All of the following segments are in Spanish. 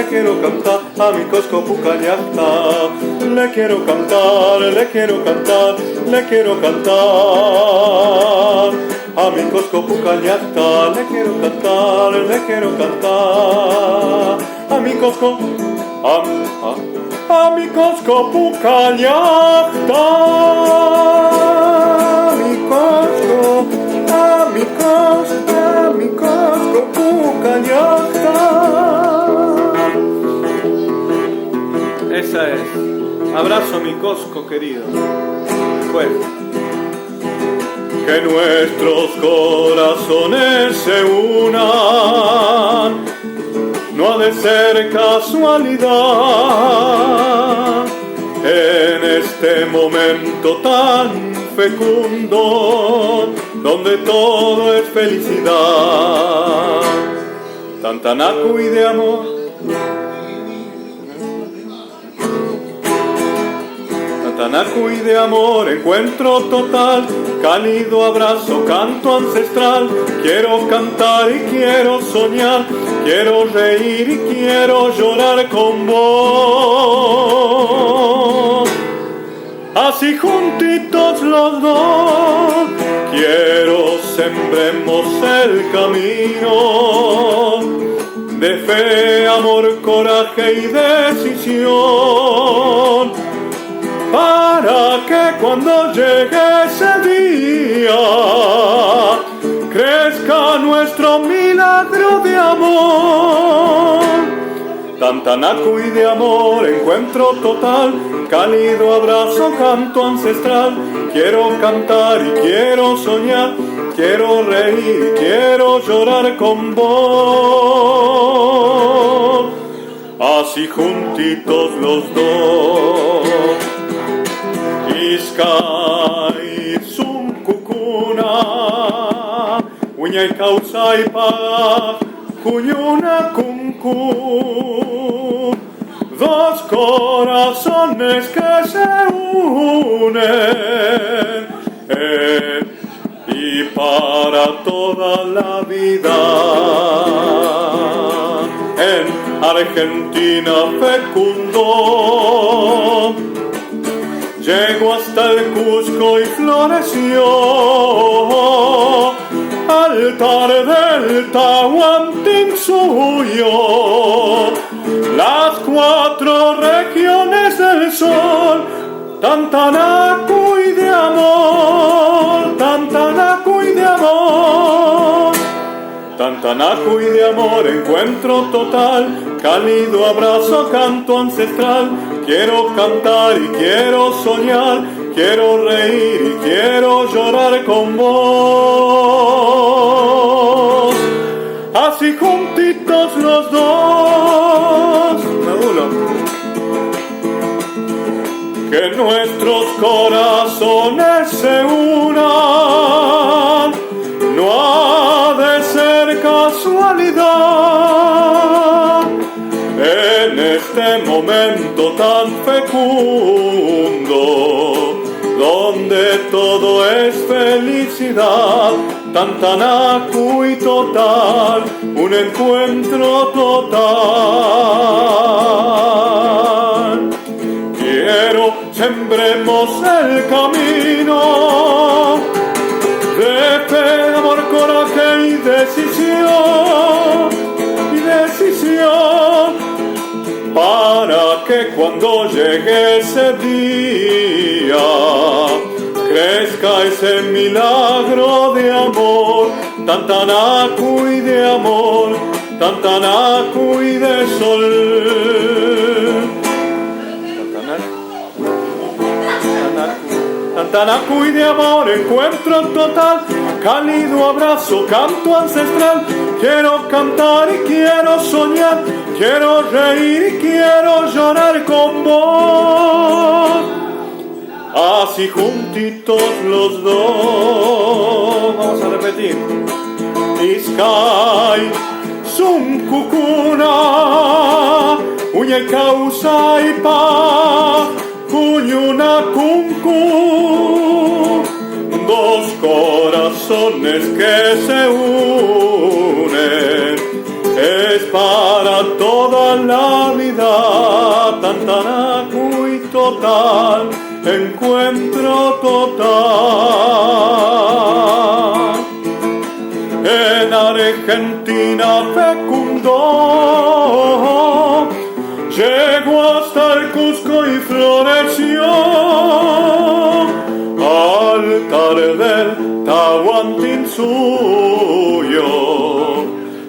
le quiero cantar a mi Cosco Pucallacta. Le quiero cantar, le quiero cantar, le quiero cantar. A mi Cosco Pucallacta, le quiero cantar, le quiero cantar. A mi Cosco, a mi Cosco Pucallacta. Mi Cosco, a mi Cosco Pucallacta. Esa es. Abrazo mi Cosco querido. Pues que nuestros corazones se unan, no ha de ser casualidad. En este momento tan fecundo, donde todo es felicidad, Tantanacu y de amor, Tantanacu y de amor, encuentro total, cálido abrazo, canto ancestral. Quiero cantar y quiero soñar, quiero reír y quiero llorar con vos. Así juntitos los dos, quiero sembremos el camino de fe, amor, coraje y decisión, para que cuando llegue ese día crezca nuestro milagro de amor. Tantanacu y de amor, encuentro total, cálido abrazo, canto ancestral. Quiero cantar y quiero soñar, quiero reír y quiero llorar con vos. Así juntitos los dos. Iskay sumkukuna, uñay kausay pa, kuñuna kunku. Dos corazones que se unen y para toda la vida. En Argentina fecundo, llegó hasta el Cusco y floreció, altar del Tahuantinsuyo, las cuatro regiones del sol. Tantanacu y de amor, Tantanacu y de amor. Tantanacu y de amor, encuentro total, cálido abrazo, canto ancestral. Quiero cantar y quiero soñar, quiero reír y quiero llorar con vos. Así juntitos los dos. Que nuestros corazones se unan, no ha de ser casualidad. En este momento tan fecundo, donde todo es felicidad, Tantanacu y total, un encuentro total. Quiero sembremos el camino de fe, amor, coraje y decisión, para que cuando llegue ese día crezca ese milagro de amor. Tantanacu y de amor, Tantanacu y de sol. Tantanacu y de amor, encuentro total, cálido abrazo, canto ancestral. Quiero cantar y quiero soñar, quiero reír y quiero llorar con vos. Así juntitos los dos. Vamos a repetir. Iskay sumkukuna, uñay kausay pa, kuñuna kunku. Dos corazones que se unen, es para toda la total, encuentro total. En Argentina fecundó, llegó hasta el Cusco y floreció, altar del Tahuantinsuyo,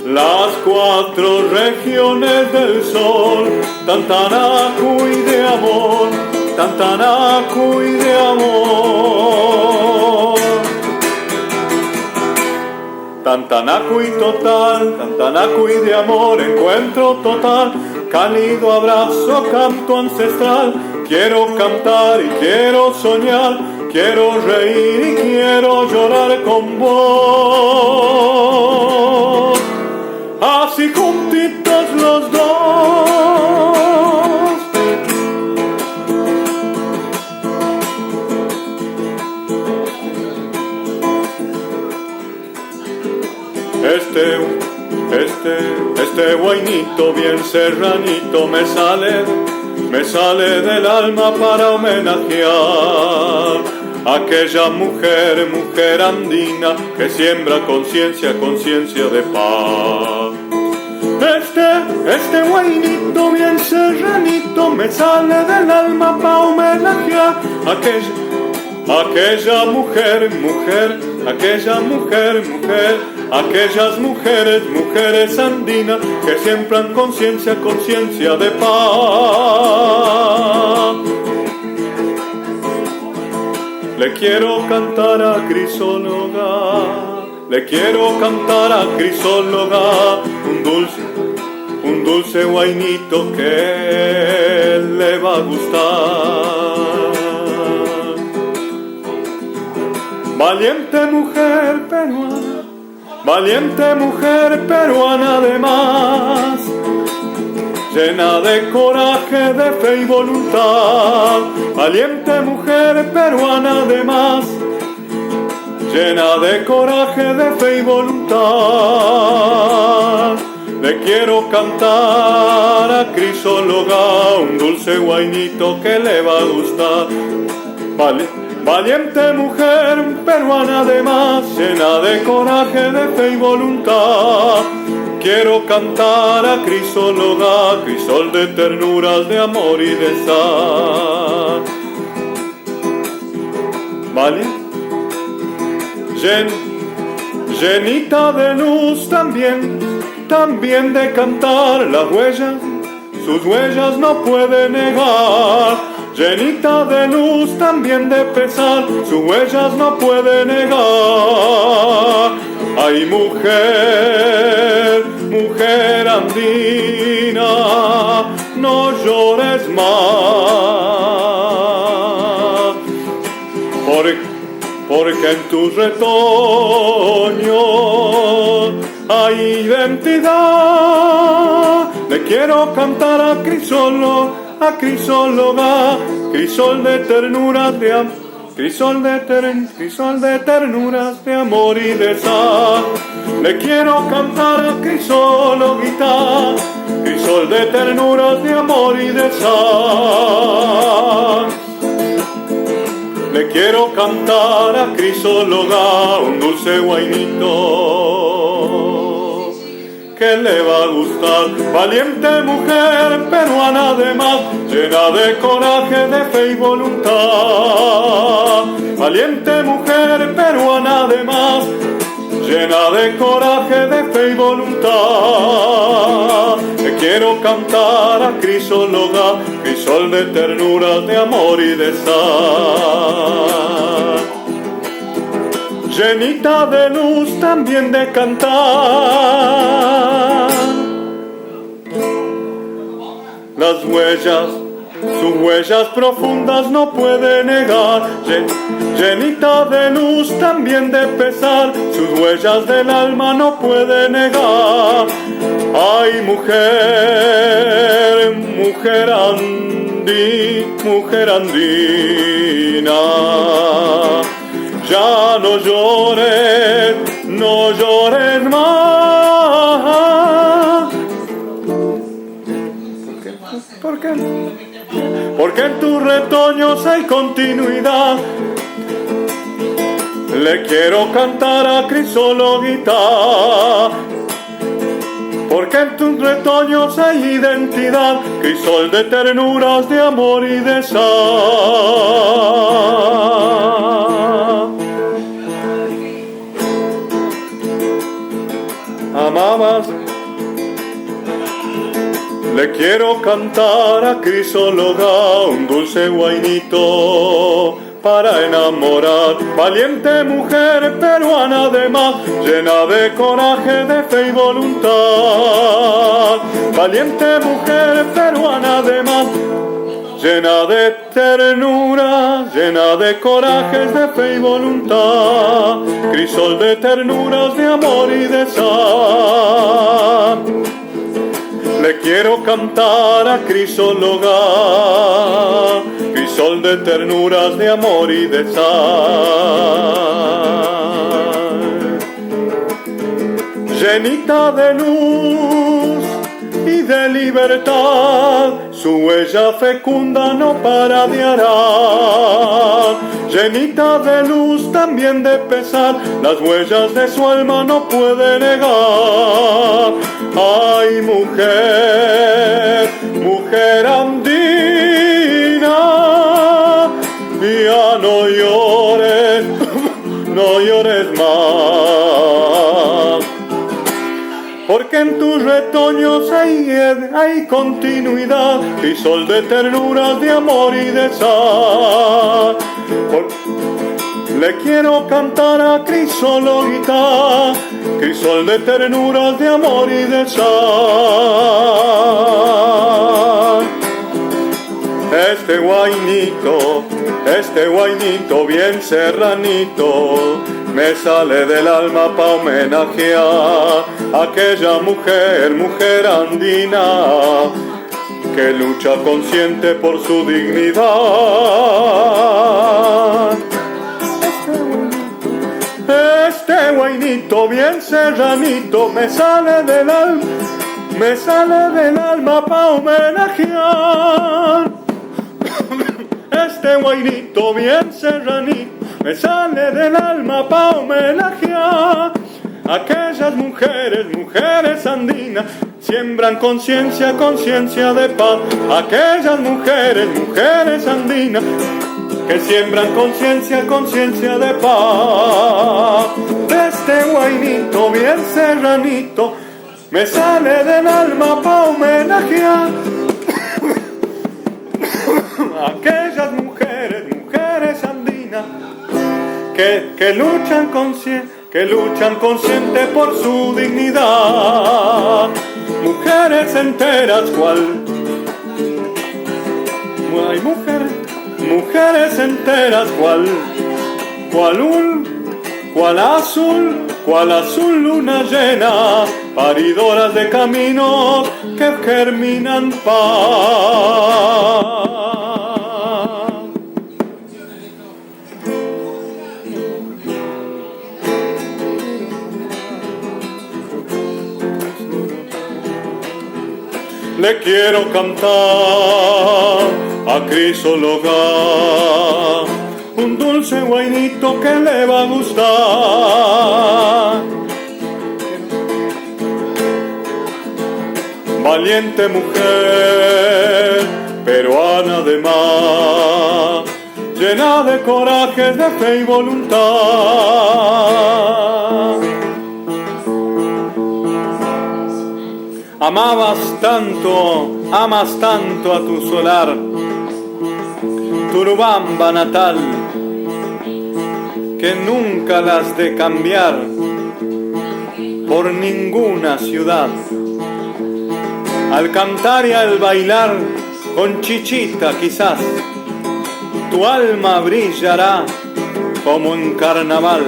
las 4 regiones del sol, Tantanacu y de amor, Tantanacu y de amor. Tantanacu y total, Tantanacu y de amor, encuentro total, cálido abrazo, canto ancestral, quiero cantar y quiero soñar, quiero reír y quiero llorar con vos, así juntitos los dos. Este guainito bien serranito me sale del alma para homenajear a aquella mujer andina que siembra conciencia de paz. Este guainito bien serranito me sale del alma para homenajear a aquellas mujeres andinas que siembran conciencia de paz. Le quiero cantar a Crisóloga, un dulce guainito que le va a gustar. Valiente mujer peruana además, llena de coraje, de fe y voluntad. Valiente mujer peruana además, llena de coraje, de fe y voluntad. Le quiero cantar a Crisóloga, un dulce guainito que le va a gustar. Valiente mujer peruana además, llena de coraje, de fe y voluntad. Quiero cantar a Crisóloga, crisol de ternuras, de amor y de sal. ¿Vale? Llenita de luz también de cantar las huellas, sus huellas no puede negar. Llenita de luz, también de pesar, sus huellas no puede negar. Ay, mujer andina, no llores más, porque en tu retoño hay identidad. Le quiero cantar a Crisóloga, crisol de ternuras de amor, crisol de ternuras de amor y de sal. Le quiero cantar a Crisóloguita, crisol de ternuras de amor y de sal. Le quiero cantar a Crisóloga, un dulce guainito que le va a gustar. Valiente mujer peruana además, llena de coraje, de fe y voluntad. Valiente mujer peruana además, llena de coraje, de fe y voluntad. Le quiero cantar a Crisóloga, crisol de ternuras, de amor y de sal. Llenita de luz, también de cantar las huellas, sus huellas profundas no puede negar. Llenita de luz, también de pesar, sus huellas del alma no puede negar. Ay, mujer andina, ya no llores más. ¿Por qué? porque en tus retoños hay continuidad. Le quiero cantar a Crisologuita, porque en tus retoños hay identidad, crisol de ternuras, de amor y de sal. Amabas, le quiero cantar a Crisóloga un dulce guainito para enamorar, valiente mujer peruana además, llena de coraje, de fe y voluntad. Valiente mujer peruana además, llena de ternura, llena de corajes, de fe y voluntad. Crisol de ternuras, de amor y de sal. Le quiero cantar a Crisóloga, crisol de ternuras, de amor y de sal. Llenita de luz y de libertad, su huella fecunda no para de arar. Llenita de luz, también de pesar, las huellas de su alma no puede negar. Ay, mujer, mujer andina, ya no llores, no llores más, porque en tus retoños hay continuidad, crisol de ternuras, de amor y de sal. Le quiero cantar a Crisologuita, crisol de ternuras, de amor y de sal. Este guainito bien serranito, me sale del alma pa' homenajear a aquella mujer andina, que lucha consciente por su dignidad. Este guainito bien serranito, me sale del alma pa' homenajear. Este guainito bien serranito, me sale del alma pa' homenajear aquellas mujeres andinas, siembran conciencia de paz. Aquellas mujeres andinas, que siembran conciencia de paz. Este guainito bien serranito, me sale del alma pa' homenajear aquellas mujeres andinas, que luchan consciente por su dignidad. Mujeres enteras hay mujeres enteras cual azul luna llena, paridoras de caminos que germinan paz. Le quiero cantar a Crisóloga un dulce guainito que le va a gustar. Valiente mujer peruana de mar, llena de coraje, de fe y voluntad. Amas tanto a tu solar, Turubamba natal, que nunca la has de cambiar por ninguna ciudad. Al cantar y al bailar con Chichita quizás, tu alma brillará como en carnaval.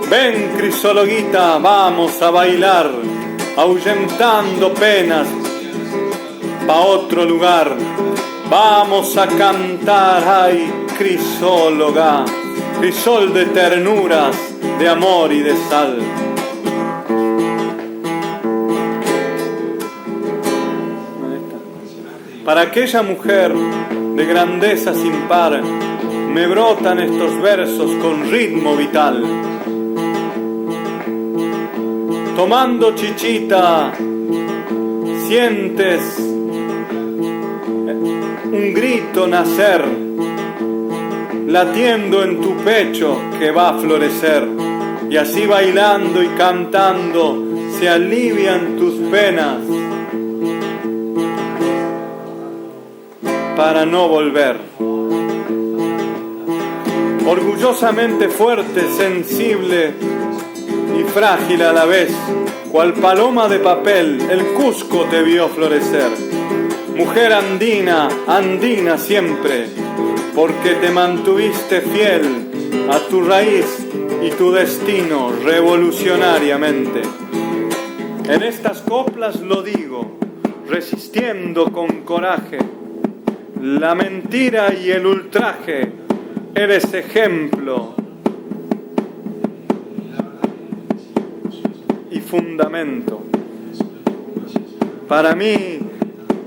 Ven, Crisóloguita, vamos a bailar, ahuyentando penas pa' otro lugar. Vamos a cantar, ay, Crisóloga, crisol de ternuras, de amor y de sal. Para aquella mujer de grandeza sin par, me brotan estos versos con ritmo vital. Tomando chichita, sientes un grito nacer, latiendo en tu pecho que va a florecer. Y así bailando y cantando se alivian tus penas para no volver. Orgullosamente fuerte, sensible y frágil a la vez, cual paloma de papel, el Cusco te vio florecer. Mujer andina, andina siempre, porque te mantuviste fiel a tu raíz y tu destino revolucionariamente. En estas coplas lo digo, resistiendo con coraje la mentira y el ultraje, eres ejemplo y fundamento para mí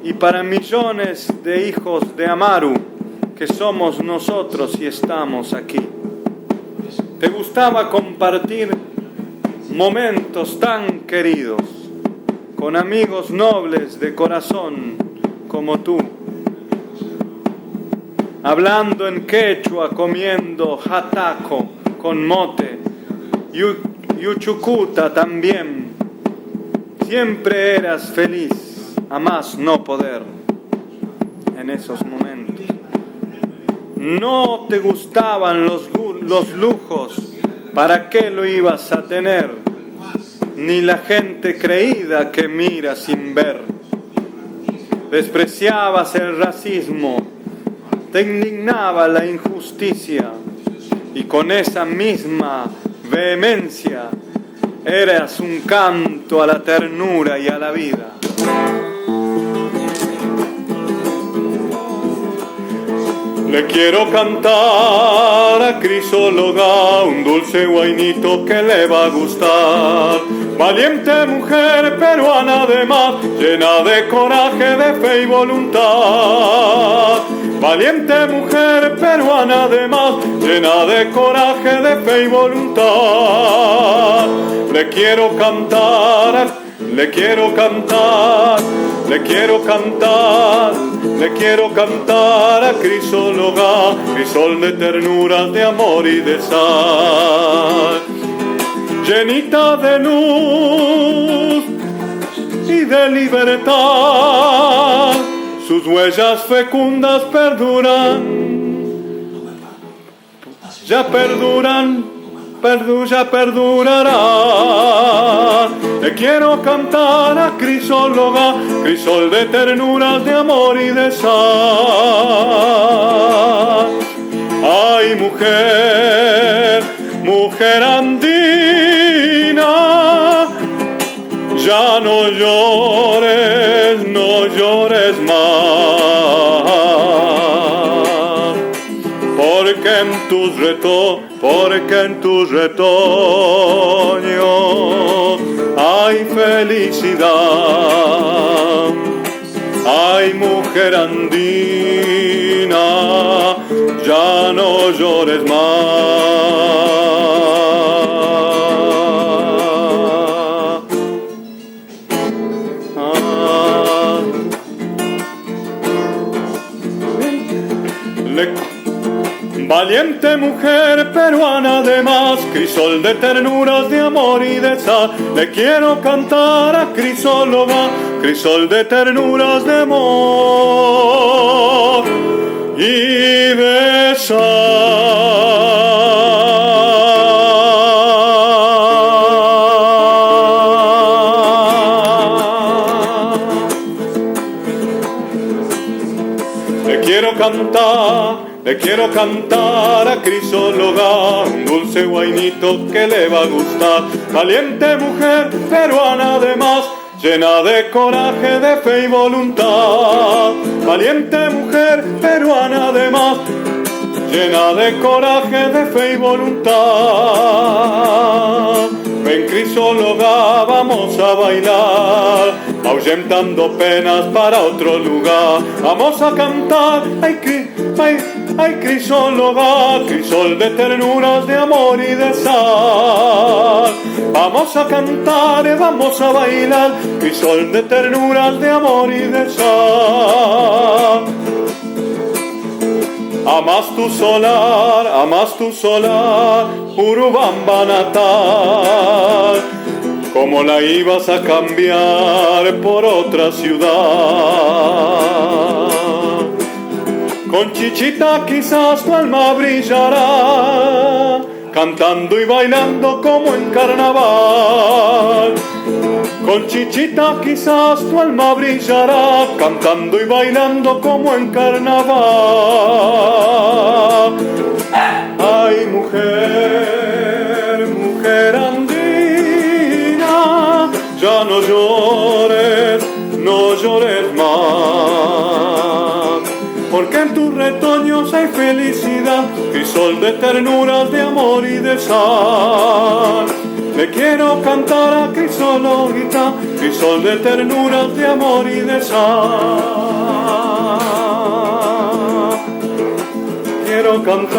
y para millones de hijos de Amaru que somos nosotros y estamos aquí. Te gustaba compartir momentos tan queridos con amigos nobles de corazón como tú, hablando en quechua, comiendo jataco con mote, yuchucuta también. Siempre eras feliz, a más no poder en esos momentos. No te gustaban los lujos, ¿para qué lo ibas a tener? Ni la gente creída que mira sin ver. Despreciabas el racismo, te indignaba la injusticia y con esa misma vehemencia eras un canto a la ternura y a la vida. Le quiero cantar a Crisóloga un dulce guainito que le va a gustar. Valiente mujer peruana además, llena de coraje, de fe y voluntad. Valiente mujer peruana además, llena de coraje, de fe y voluntad. Le quiero cantar, le quiero cantar, le quiero cantar, le quiero cantar a Crisóloga, crisol de ternuras, de amor y de sal. Llenita de luz y de libertad, sus huellas fecundas perduran, ya perduran, ya perdurarán. Le quiero cantar a Crisóloga, crisol de ternuras, de amor y de sal. Ay, mujer, mujer andina, ya no llores, no llores más, porque en tus retoños hay felicidad. Ay, mujer andina, ya no llores más. Valiente mujer peruana además, crisol de ternuras, de amor y de sal. Le quiero cantar a Crisóloga, crisol de ternuras, de amor y de sal. Le quiero cantar a Crisóloga un dulce guainito que le va a gustar. Valiente mujer peruana además, llena de coraje, de fe y voluntad. Valiente mujer peruana además, llena de coraje, de fe y voluntad. en crisóloga vamos a bailar, ahuyentando penas para otro lugar. Vamos a cantar, ay crisóloga, crisol de ternuras, de amor y de sal. Vamos a cantar, vamos a bailar, crisol de ternuras, de amor y de sal. Amas tu solar, Urubamba natal, ¿cómo la ibas a cambiar por otra ciudad? Con Chichita quizás tu alma brillará, cantando y bailando como en carnaval. Con Chichita quizás tu alma brillará, cantando y bailando como en carnaval. Ay, mujer, mujer andina, ya no llores más, porque en tus retoños hay felicidad, crisol de ternuras, de amor y de sal. Le quiero cantar a crisologita, crisol de ternuras, de amor y de sal. Quiero cantar